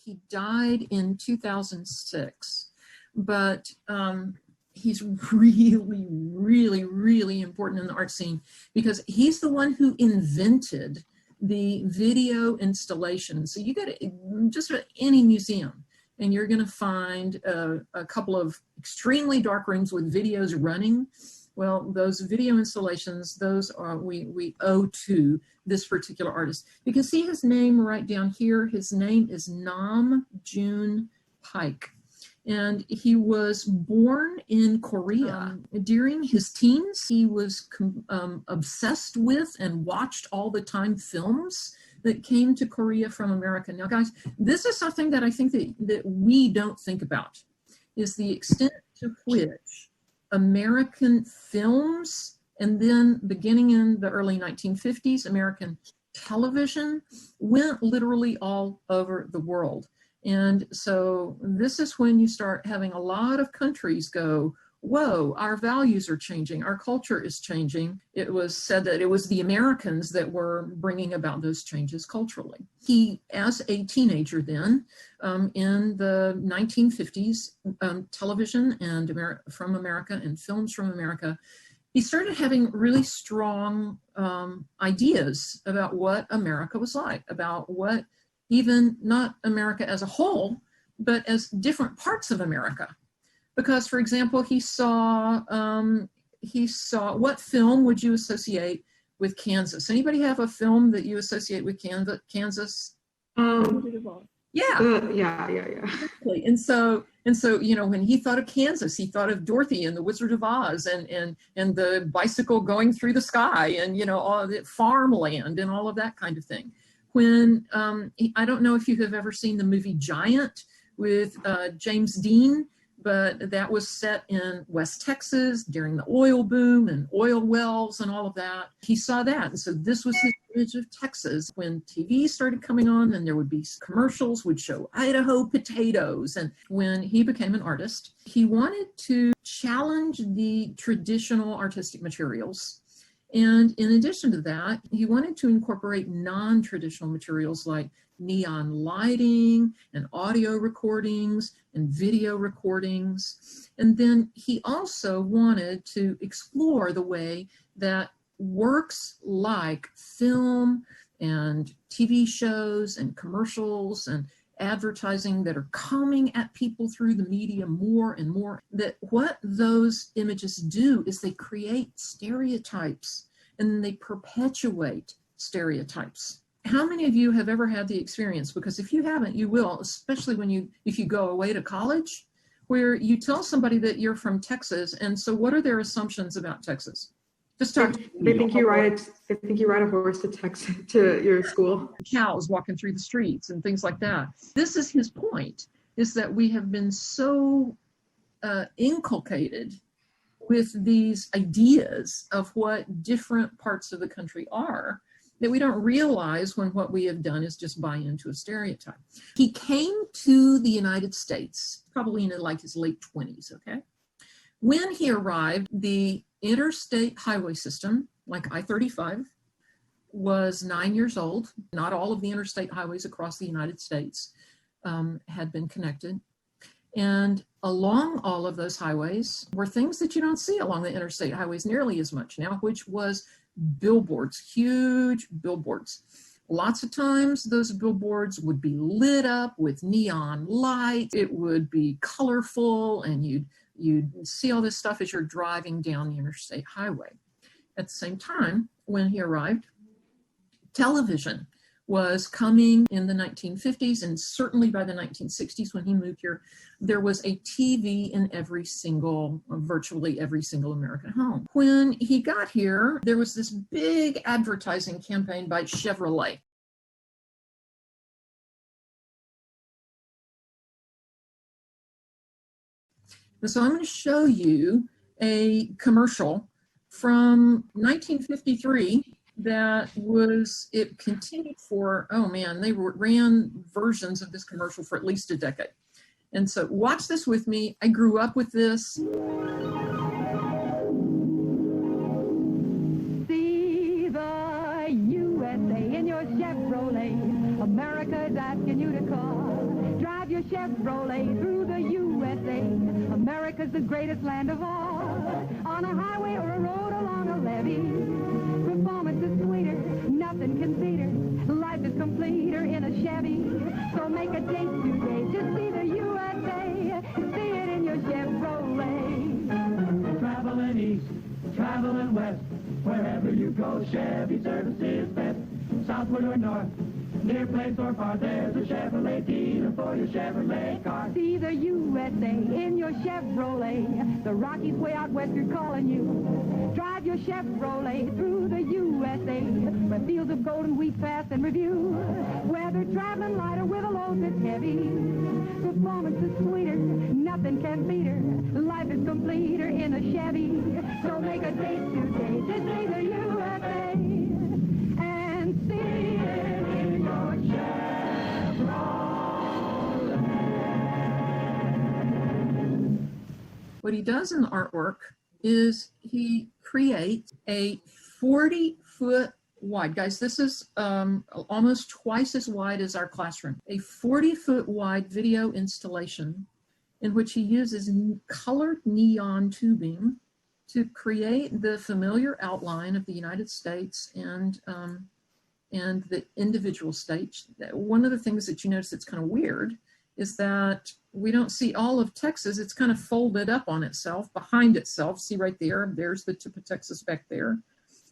He died in 2006, but he's really, really, really important in the art scene because he's the one who invented the video installation. So you go to just about any museum and you're going to find a couple of extremely dark rooms with videos running. Well, those video installations, those are we owe to this particular artist. You can see his name right down here. His name is June Paik. And he was born in Korea. During his teens, he was obsessed with and watched all the time films that came to Korea from America. Now, guys, this is something that I think that we don't think about, is the extent to which American films, and then beginning in the early 1950s, American television went literally all over the world. And so this is when you start having a lot of countries go, whoa, our values are changing, our culture is changing. It was said that it was the Americans that were bringing about those changes culturally. He, as a teenager then, in the 1950s, television and from America and films from America, he started having really strong ideas about what America was like, about what even not America as a whole, but as different parts of America. Because, for example, he saw what film would you associate with Kansas? Anybody have a film that you associate with Kansas? Yeah. Yeah. Exactly. And so, you know, when he thought of Kansas, he thought of Dorothy and the Wizard of Oz and the bicycle going through the sky and, you know, all the farmland and all of that kind of thing. When, I don't know if you have ever seen the movie Giant with James Dean, but that was set in West Texas during the oil boom and oil wells and all of that. He saw that. And so this was his image of Texas. When TV started coming on, then there would be commercials would show Idaho potatoes. And when he became an artist, he wanted to challenge the traditional artistic materials. And in addition to that, he wanted to incorporate non-traditional materials like neon lighting and audio recordings and video recordings. And then he also wanted to explore the way that works like film and TV shows and commercials and advertising that are coming at people through the media more and more, that what those images do is they create stereotypes and they perpetuate stereotypes. How many of you have ever had the experience, because if you haven't, you will, especially if you go away to college, where you tell somebody that you're from Texas, and so what are their assumptions about Texas? Just talk. They think you ride a horse to Texas to your school. Cows walking through the streets and things like that. This is his point: is that we have been so inculcated with these ideas of what different parts of the country are, that we don't realize when what we have done is just buy into a stereotype. He came to the United States probably in like his late 20s, okay? When he arrived, the interstate highway system, like I-35, was 9 years old. Not all of the interstate highways across the United States had been connected. And along all of those highways were things that you don't see along the interstate highways nearly as much now, which was billboards, huge billboards. Lots of times those billboards would be lit up with neon light. It would be colorful, and you'd see all this stuff as you're driving down the interstate highway. At the same time, when he arrived, television was coming in the 1950s, and certainly by the 1960s when he moved here, there was a TV in virtually every single American home. When he got here, there was this big advertising campaign by Chevrolet. And so I'm going to show you a commercial from 1953 it continued for, oh man, they ran versions of this commercial for at least a decade. And so watch this with me. I grew up with this. See the USA in your Chevrolet. America's asking you to call. Chevrolet through the USA. America's the greatest land of all. On a highway or a road along a levee, performance is sweeter, nothing can beat her. Life is completer in a Chevy. So make a date today to see the USA. See it in your Chevrolet. Traveling east, traveling west, wherever you go, Chevy service is best. Southward or north, near place or far, there's a Chevrolet dealer for your Chevrolet car. See the USA in your Chevrolet. The Rockies way out west are calling you. Drive your Chevrolet through the USA, where fields of golden wheat pass in review. Whether traveling light or with a load that's heavy, performance is sweeter, nothing can beat her. Life is completer in a Chevy. So make a date today to see the USA and see it in your Chevrolet. What he does in the artwork is he creates a 40-foot wide, guys, this is almost twice as wide as our classroom, a 40-foot wide video installation in which he uses colored neon tubing to create the familiar outline of the United States and the individual states. One of the things that you notice that's kind of weird is that we don't see all of Texas. It's kind of folded up on itself, behind itself. See right there, there's the tip of Texas back there.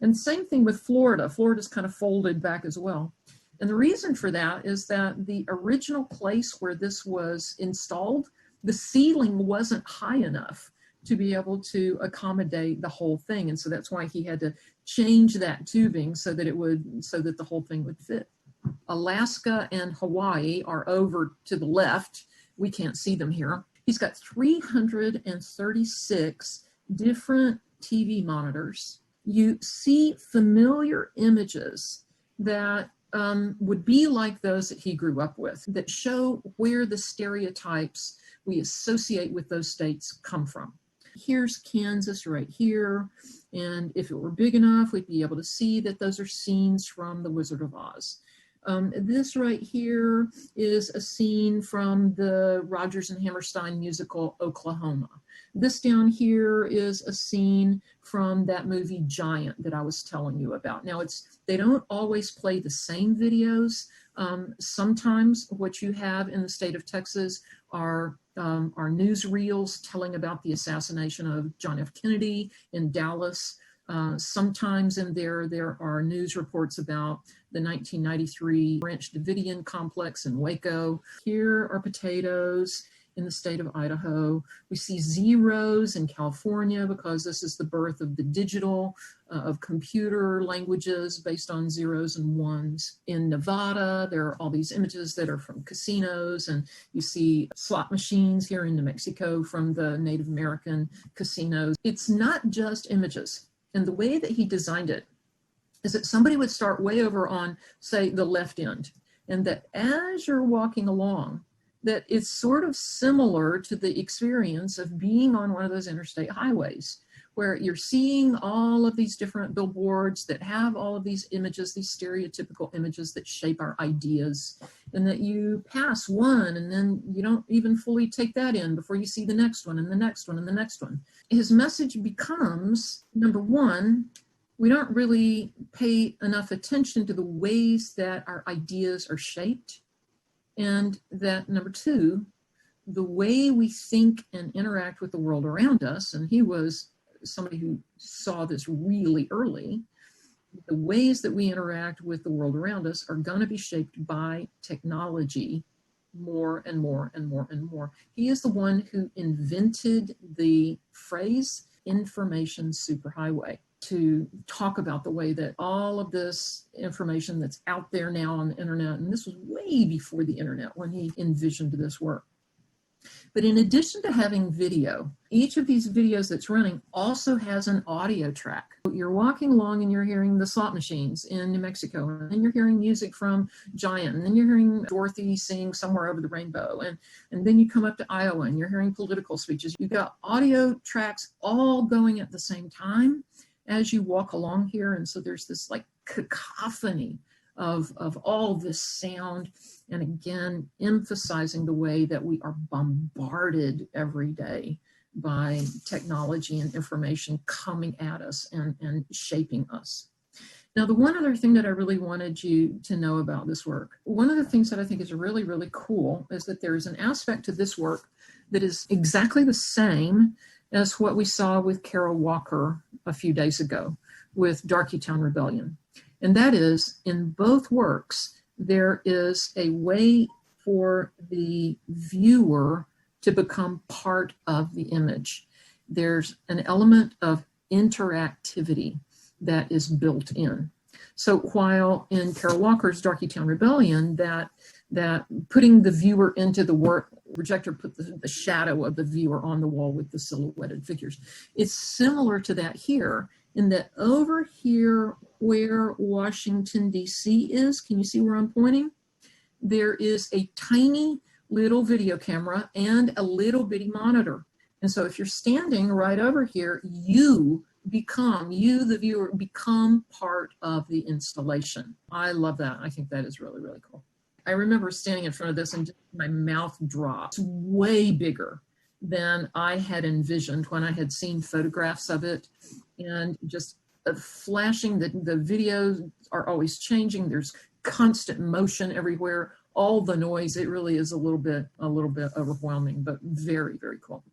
And same thing with Florida. Florida's kind of folded back as well. And the reason for that is that the original place where this was installed, the ceiling wasn't high enough to be able to accommodate the whole thing. And so that's why he had to change that tubing so that the whole thing would fit. Alaska and Hawaii are over to the left. We can't see them here. He's got 336 different TV monitors. You see familiar images that would be like those that he grew up with, that show where the stereotypes we associate with those states come from. Here's Kansas right here, and if it were big enough, we'd be able to see that those are scenes from The Wizard of Oz. This right here is a scene from the Rodgers and Hammerstein musical Oklahoma. This down here is a scene from that movie Giant that I was telling you about. Now, they don't always play the same videos. Sometimes what you have in the state of Texas are newsreels telling about the assassination of John F. Kennedy in Dallas. Sometimes in there are news reports about the 1993 Branch Davidian complex in Waco. Here are potatoes in the state of Idaho. We see zeros in California because this is the birth of the digital, of computer languages based on zeros and ones. In Nevada, there are all these images that are from casinos, and you see slot machines here in New Mexico from the Native American casinos. It's not just images. And the way that he designed it is that somebody would start way over on, say, the left end, and that as you're walking along, that it's sort of similar to the experience of being on one of those interstate highways, where you're seeing all of these different billboards that have all of these images, these stereotypical images that shape our ideas, and that you pass one and then you don't even fully take that in before you see the next one and the next one and the next one. His message becomes, number one, we don't really pay enough attention to the ways that our ideas are shaped. And that number two, the way we think and interact with the world around us, and he was somebody who saw this really early, the ways that we interact with the world around us are going to be shaped by technology more and more and more and more. He is the one who invented the phrase information superhighway, to talk about the way that all of this information that's out there now on the internet, and this was way before the internet when he envisioned this work. But in addition to having video, each of these videos that's running also has an audio track. You're walking along and you're hearing the slot machines in New Mexico, and then you're hearing music from Giant, and then you're hearing Dorothy sing Somewhere Over the Rainbow, and then you come up to Iowa and you're hearing political speeches. You've got audio tracks all going at the same time as you walk along here, and so there's this like cacophony of all this sound. And again, emphasizing the way that we are bombarded every day by technology and information coming at us and shaping us. Now, the one other thing that I really wanted you to know about this work, one of the things that I think is really, really cool is that there is an aspect to this work that is exactly the same as what we saw with Carol Walker a few days ago with Darkytown Rebellion. And that is, in both works, there is a way for the viewer to become part of the image. There's an element of interactivity that is built in. So while in Carol Walker's Darkytown Rebellion, that putting the viewer into the work, projector put the shadow of the viewer on the wall with the silhouetted figures. It's similar to that here, in that over here where Washington, D.C. is, can you see where I'm pointing? There is a tiny little video camera and a little bitty monitor. And so if you're standing right over here, you, the viewer, become part of the installation. I love that. I think that is really, really cool. I remember standing in front of this and just my mouth dropped. It's way bigger than I had envisioned when I had seen photographs of it, and just flashing. The videos are always changing. There's constant motion everywhere, all the noise. It really is a little bit overwhelming, but very, very cool.